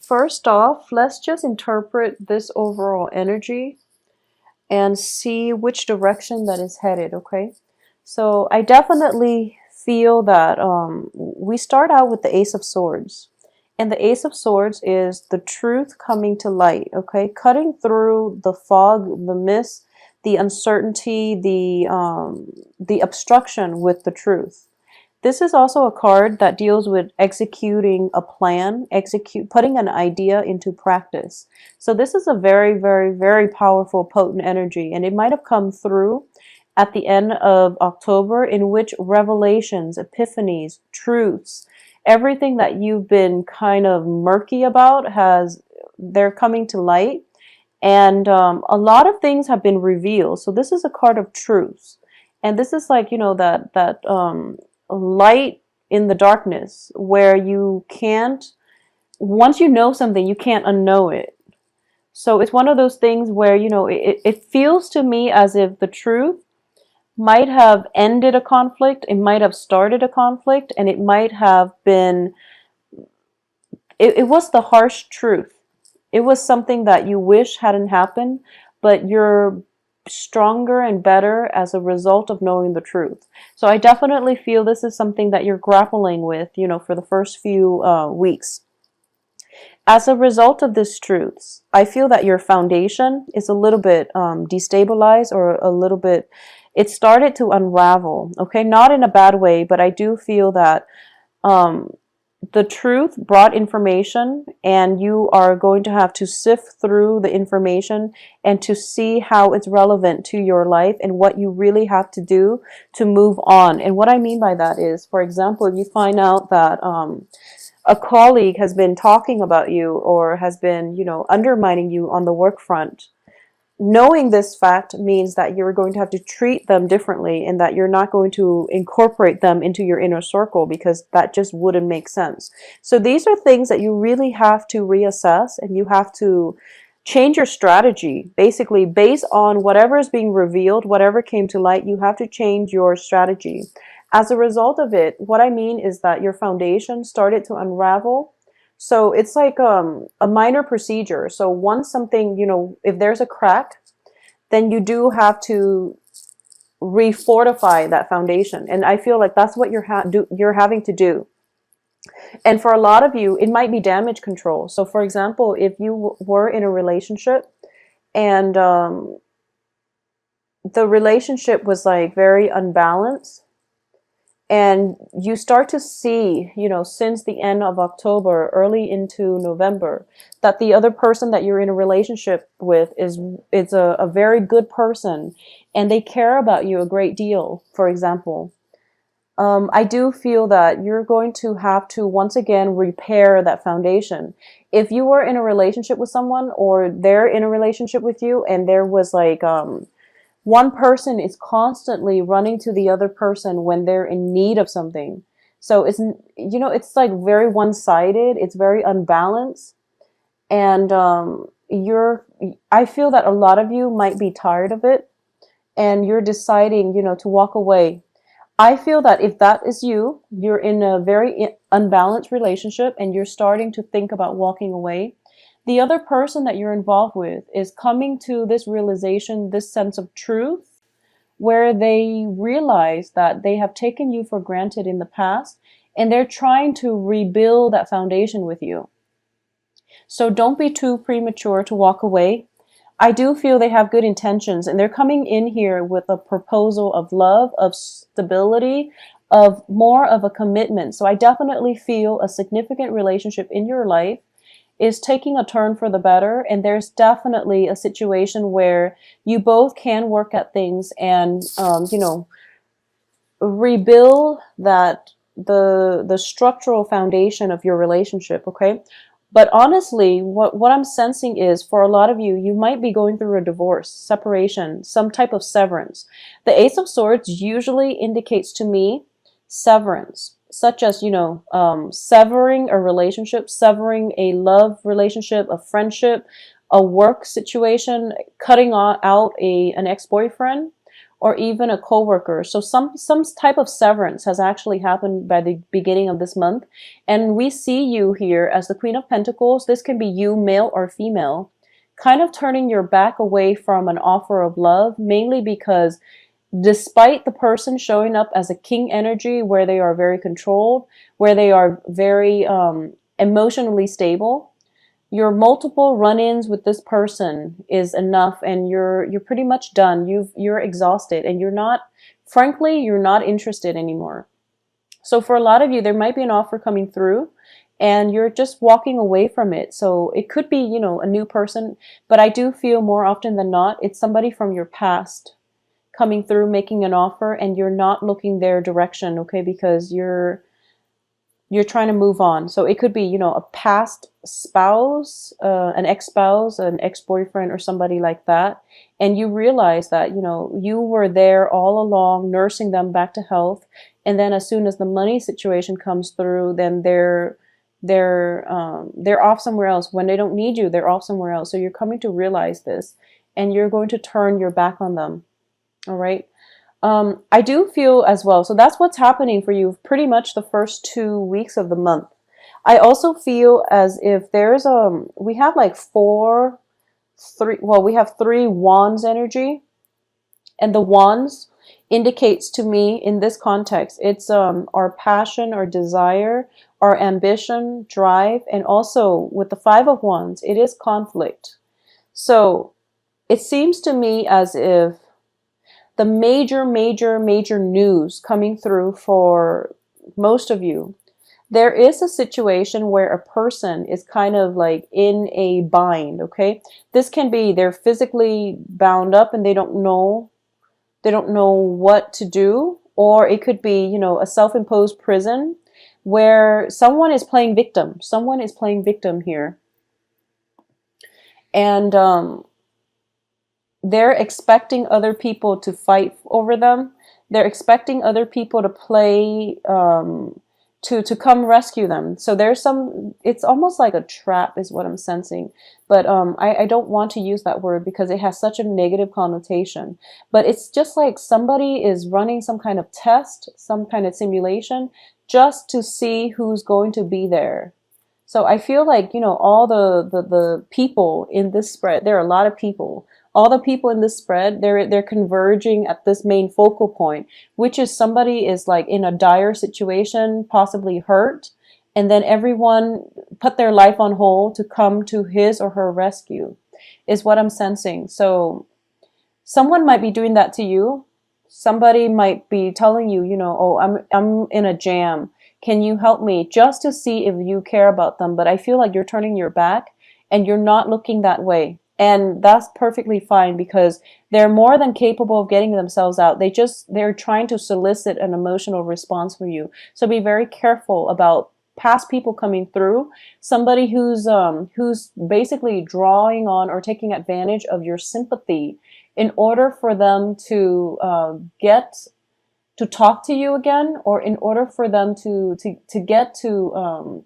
first off, let's just interpret this overall energy and see which direction that is headed, okay? So I definitely feel that we start out with the Ace of Swords. And the Ace of Swords is the truth coming to light, okay? Cutting through the fog, the mist, the uncertainty, the obstruction with the truth. This is also a card that deals with executing a plan, putting an idea into practice. So this is a very, very, very powerful, potent energy, and it might have come through at the end of October, in which revelations, epiphanies, truths, everything that you've been kind of murky about they're coming to light, and a lot of things have been revealed. So this is a card of truths, and this is like, that light in the darkness, where you can't, once you know something, you can't unknow it. So it's one of those things where, it feels to me as if the truth might have ended a conflict, it might have started a conflict, and it might have been, it was the harsh truth. It was something that you wish hadn't happened, but you're stronger and better as a result of knowing the truth. So I definitely feel this is something that you're grappling with, for the first few weeks. As a result of these truths, I feel that your foundation is a little bit destabilized, or a little bit, it started to unravel, okay? Not in a bad way, but I do feel that the truth brought information, and you are going to have to sift through the information and to see how it's relevant to your life and what you really have to do to move on. And what I mean by that is, for example, if you find out that a colleague has been talking about you, or has been, undermining you on the work front, knowing this fact means that you're going to have to treat them differently, and that you're not going to incorporate them into your inner circle, because that just wouldn't make sense. So these are things that you really have to reassess, and you have to change your strategy, basically based on whatever is being revealed, whatever came to light. You have to change your strategy. As a result of it, what I mean is that your foundation started to unravel. So it's like a minor procedure. So once something, if there's a crack, then you do have to refortify that foundation. And I feel like that's what you're having to do. And for a lot of you, it might be damage control. So for example, if you were in a relationship, and the relationship was like very unbalanced, and you start to see, since the end of October, early into November, that the other person that you're in a relationship with is a very good person, and they care about you a great deal, for example. I do feel that you're going to have to once again repair that foundation. If you were in a relationship with someone, or they're in a relationship with you, and there was like one person is constantly running to the other person when they're in need of something. So it's like very one-sided. It's very unbalanced. And I feel that a lot of you might be tired of it, and you're deciding, to walk away. I feel that if that is you, you're in a very unbalanced relationship, and you're starting to think about walking away. The other person that you're involved with is coming to this realization, this sense of truth, where they realize that they have taken you for granted in the past, and they're trying to rebuild that foundation with you. So don't be too premature to walk away. I do feel they have good intentions, and they're coming in here with a proposal of love, of stability, of more of a commitment. So I definitely feel a significant relationship in your life is taking a turn for the better, and there's definitely a situation where you both can work at things and rebuild the structural foundation of your relationship, okay? But honestly, what I'm sensing is, for a lot of you, you might be going through a divorce, separation, some type of severance. The Ace of Swords usually indicates to me severance, such as, severing a relationship, severing a love relationship, a friendship, a work situation, cutting out an ex-boyfriend, or even a coworker. So some type of severance has actually happened by the beginning of this month. And we see you here as the Queen of Pentacles. This can be you, male or female, kind of turning your back away from an offer of love, mainly because despite the person showing up as a king energy where they are very controlled, where they are very emotionally stable, your multiple run-ins with this person is enough, and you're pretty much done. You're exhausted, and frankly, you're not interested anymore. So for a lot of you, there might be an offer coming through and you're just walking away from it. So it could be, a new person, but I do feel more often than not, it's somebody from your past coming through, making an offer, and you're not looking their direction, okay? Because you're trying to move on. So it could be, a past spouse, an ex-spouse, an ex-boyfriend, or somebody like that. And you realize that, you were there all along, nursing them back to health. And then as soon as the money situation comes through, then they're off somewhere else. When they don't need you, they're off somewhere else. So you're coming to realize this, and you're going to turn your back on them. All right. I do feel as well. So that's what's happening for you pretty much the first 2 weeks of the month. I also feel as if there's we have like we have 3 wands energy, and the wands indicates to me in this context, it's our passion, our desire, our ambition, drive, and also with the 5 of wands, it is conflict. So it seems to me as if the major news coming through for most of you, there is a situation where a person is kind of like in a bind, okay? This can be they're physically bound up and they don't know what to do, or it could be, a self-imposed prison where someone is playing victim. Someone is playing victim here. And they're expecting other people to fight over them. They're expecting other people to play, to come rescue them. So it's almost like a trap is what I'm sensing. But I don't want to use that word because it has such a negative connotation. But it's just like somebody is running some kind of test, some kind of simulation, just to see who's going to be there. So I feel like, all the people in this spread, there are a lot of people. All the people in this spread, they're converging at this main focal point, which is somebody is like in a dire situation, possibly hurt, and then everyone put their life on hold to come to his or her rescue, is what I'm sensing. So someone might be doing that to you. Somebody might be telling you, oh, I'm in a jam. Can you help me? Just to see if you care about them. But I feel like you're turning your back and you're not looking that way. And that's perfectly fine because they're more than capable of getting themselves out. They're trying to solicit an emotional response from you. So be very careful about past people coming through. Somebody who's basically drawing on or taking advantage of your sympathy in order for them to get to talk to you again, or in order for them to get to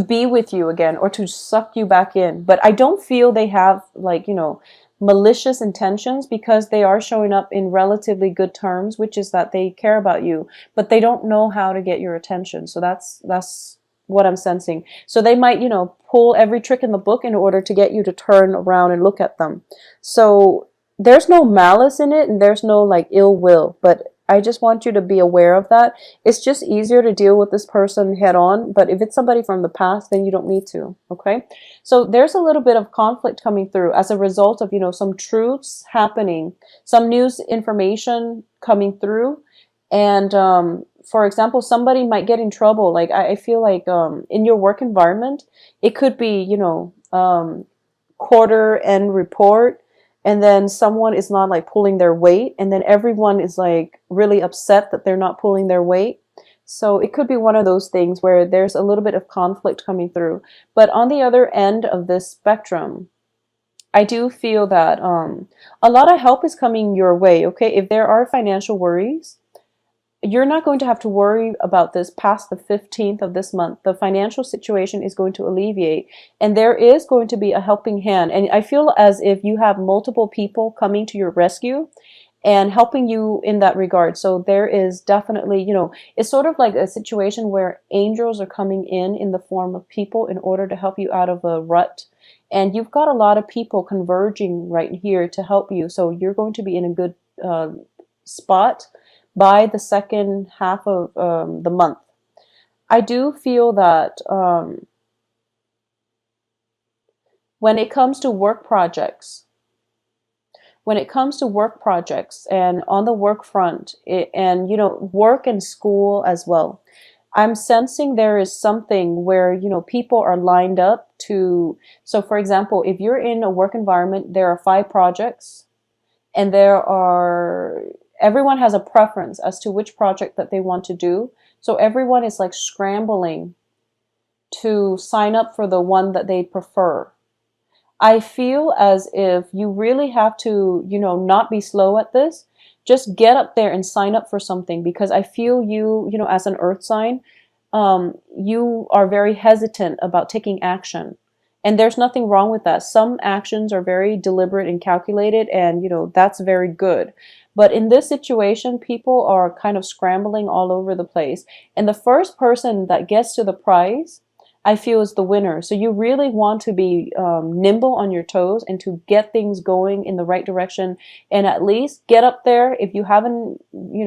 be with you again, or to suck you back in. But I don't feel they have malicious intentions, because they are showing up in relatively good terms, which is that they care about you, but they don't know how to get your attention. So that's what I'm sensing. So they might, pull every trick in the book in order to get you to turn around and look at them. So there's no malice in it, and there's no ill will, but I just want you to be aware of that. It's just easier to deal with this person head on, but if it's somebody from the past, then you don't need to, okay? So there's a little bit of conflict coming through as a result of, some truths happening, some news information coming through, and for example, somebody might get in trouble. I feel like in your work environment, it could be, quarter end report, and then someone is not pulling their weight, and then everyone is really upset that they're not pulling their weight. So it could be one of those things where there's a little bit of conflict coming through. But on the other end of this spectrum, I do feel that a lot of help is coming your way, okay? If there are financial worries, you're not going to have to worry about this past the 15th of this month. The financial situation is going to alleviate, and there is going to be a helping hand. And I feel as if you have multiple people coming to your rescue, and helping you in that regard. So there is definitely, it's sort of like a situation where angels are coming in the form of people in order to help you out of a rut. And you've got a lot of people converging right here to help you. So you're going to be in a good spot by the second half of the month. I do feel that when it comes to work projects, and on the work front, and work and school as well, I'm sensing there is something where people are lined up to. So for example, if you're in a work environment, there are 5 projects, and everyone has a preference as to which project that they want to do. So everyone is like scrambling to sign up for the one that they prefer. I feel as if you really have to, not be slow at this. Just get up there and sign up for something, because I feel as an earth sign, you are very hesitant about taking action. And there's nothing wrong with that. Some actions are very deliberate and calculated, and, that's very good. But in this situation, people are kind of scrambling all over the place. And the first person that gets to the prize, I feel, is the winner. So you really want to be nimble on your toes and to get things going in the right direction, and at least get up there. If you haven't,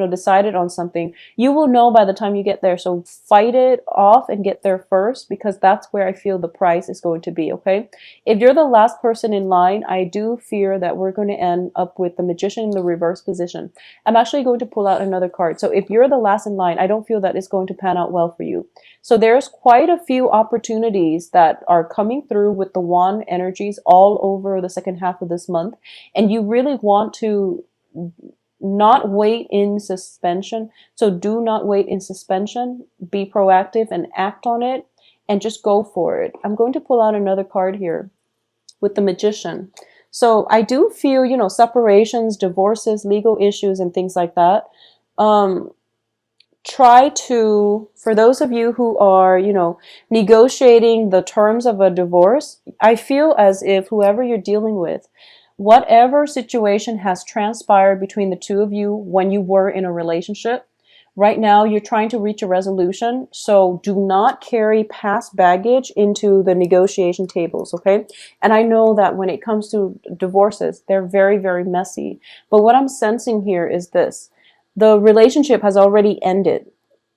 decided on something, you will know by the time you get there. So fight it off and get there first, because that's where I feel the prize is going to be, okay? If you're the last person in line, I do fear that we're going to end up with the Magician in the reverse position. I'm actually going to pull out another card. So if you're the last in line, I don't feel that it's going to pan out well for you. So there's quite a few opportunities that are coming through with the wand energies all over the second half of this month. And you really want to not wait in suspension. So do not wait in suspension. Be proactive and act on it, and just go for it. I'm going to pull out another card here with the Magician. So I do feel, separations, divorces, legal issues, and things like that. Try to, for those of you who are, negotiating the terms of a divorce, I feel as if whoever you're dealing with, whatever situation has transpired between the two of you when you were in a relationship, right now you're trying to reach a resolution. So do not carry past baggage into the negotiation tables, okay? And I know that when it comes to divorces, they're very, very messy. But what I'm sensing here is this. The relationship has already ended.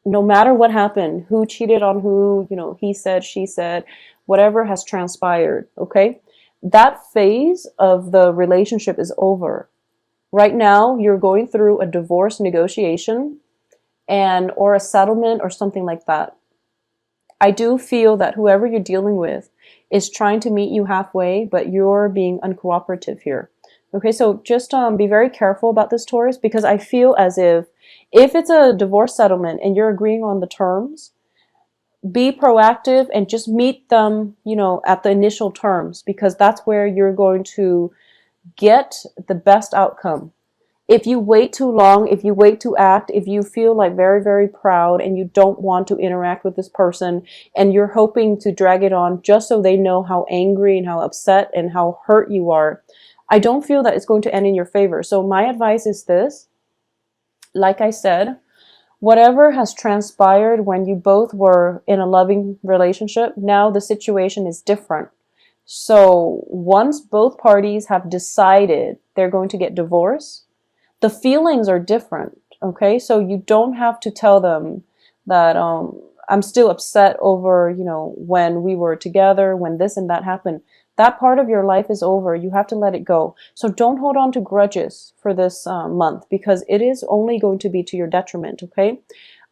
No matter what happened, who cheated on who, he said, she said, whatever has transpired, okay? That phase of the relationship is over. Right now, you're going through a divorce negotiation or a settlement or something like that. I do feel that whoever you're dealing with is trying to meet you halfway, but you're being uncooperative here. Okay, so just be very careful about this, Taurus, because I feel as if it's a divorce settlement and you're agreeing on the terms, be proactive and just meet them, at the initial terms, because that's where you're going to get the best outcome. If you wait too long, if you wait to act, if you feel like very, very proud and you don't want to interact with this person and you're hoping to drag it on just so they know how angry and how upset and how hurt you are, I don't feel that it's going to end in your favor. So my advice is this. Like I said, whatever has transpired when you both were in a loving relationship, now the situation is different. So once both parties have decided they're going to get divorced, the feelings are different, okay? So you don't have to tell them that I'm still upset over, when we were together, when this and that happened. That part of your life is over. You have to let it go. So don't hold on to grudges for this month, because it is only going to be to your detriment, okay?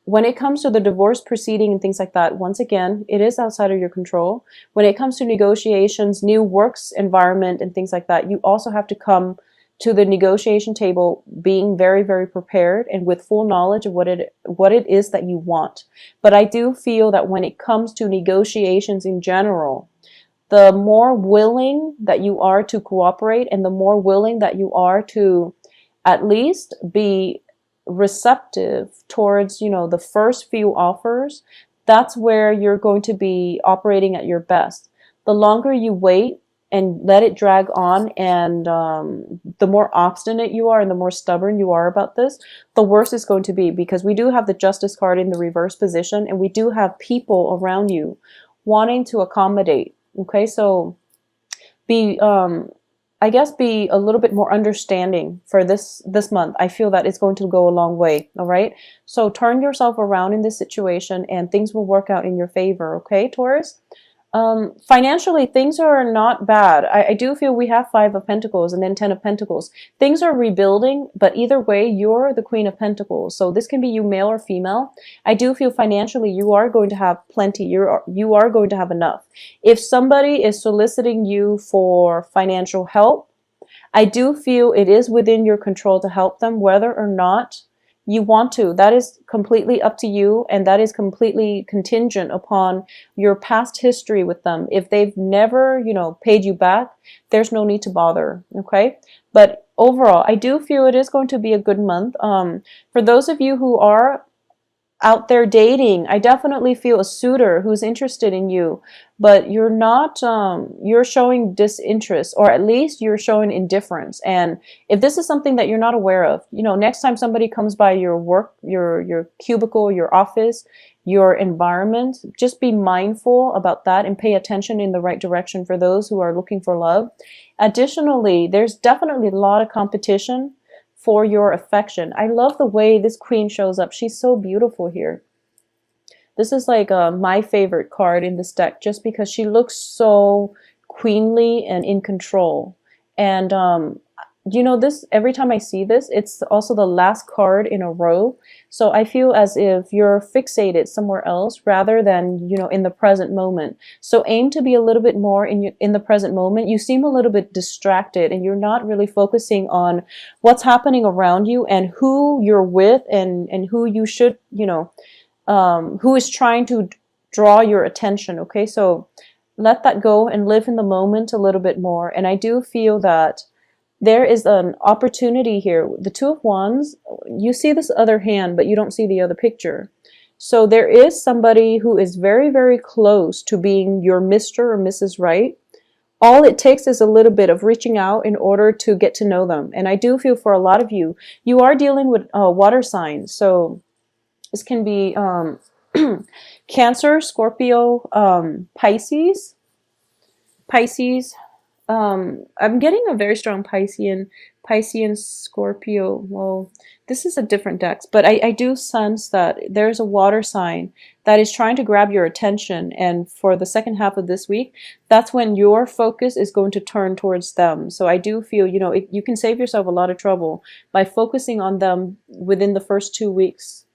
When it comes to the divorce proceeding and things like that, once again, it is outside of your control. When it comes to negotiations, new works environment and things like that, you also have to come to the negotiation table being very, very prepared and with full knowledge of what it is that you want. But I do feel that when it comes to negotiations in general, the more willing that you are to cooperate and the more willing that you are to at least be receptive towards, the first few offers, that's where you're going to be operating at your best. The longer you wait, and let it drag on. And the more obstinate you are and the more stubborn you are about this, the worse it's going to be, because we do have the Justice card in the reverse position, and we do have people around you wanting to accommodate. Okay, so be I guess be a little bit more understanding for this month. I feel that it's going to go a long way. All right, so turn yourself around in this situation and things will work out in your favor. Okay, Taurus. Financially, things are not bad. I do feel we have Five of Pentacles and then Ten of Pentacles. Things are rebuilding, but either way, you're the Queen of Pentacles. So this can be you, male or female. I do feel financially you are going to have plenty. You are going to have enough. If somebody is soliciting you for financial help, I do feel it is within your control to help them, whether or not you want to. That is completely up to you, and that is completely contingent upon your past history with them. If they've never, paid you back, there's no need to bother, okay? But overall, I do feel it is going to be a good month. For those of you who are out there dating, I definitely feel a suitor who's interested in you, but you're not, you're showing disinterest, or at least you're showing indifference. And if this is something that you're not aware of, next time somebody comes by your work, your cubicle, your office, your environment, just be mindful about that and pay attention in the right direction for those who are looking for love. Additionally, there's definitely a lot of competition for your affection. I love the way this queen shows up. She's so beautiful here. This is like my favorite card in this deck, just because she looks so queenly and in control. And this, every time I see this, it's also the last card in a row. So I feel as if you're fixated somewhere else rather than, in the present moment. So aim to be a little bit more in the present moment. You seem a little bit distracted, and you're not really focusing on what's happening around you and who you're with, and who you should, who is trying to draw your attention. Okay, so let that go and live in the moment a little bit more. And I do feel that there is an opportunity here. The Two of Wands, you see this other hand, but you don't see the other picture. So there is somebody who is very, very close to being your Mr. or Mrs. Right. All it takes is a little bit of reaching out in order to get to know them. And I do feel for a lot of you, you are dealing with water signs. So this can be Cancer, Scorpio, Pisces. I'm getting a very strong Piscean Scorpio. Well, this is a different deck, but I do sense that there's a water sign that is trying to grab your attention. And for the second half of this week, that's when your focus is going to turn towards them. So I do feel, you can save yourself a lot of trouble by focusing on them within the first 2 weeks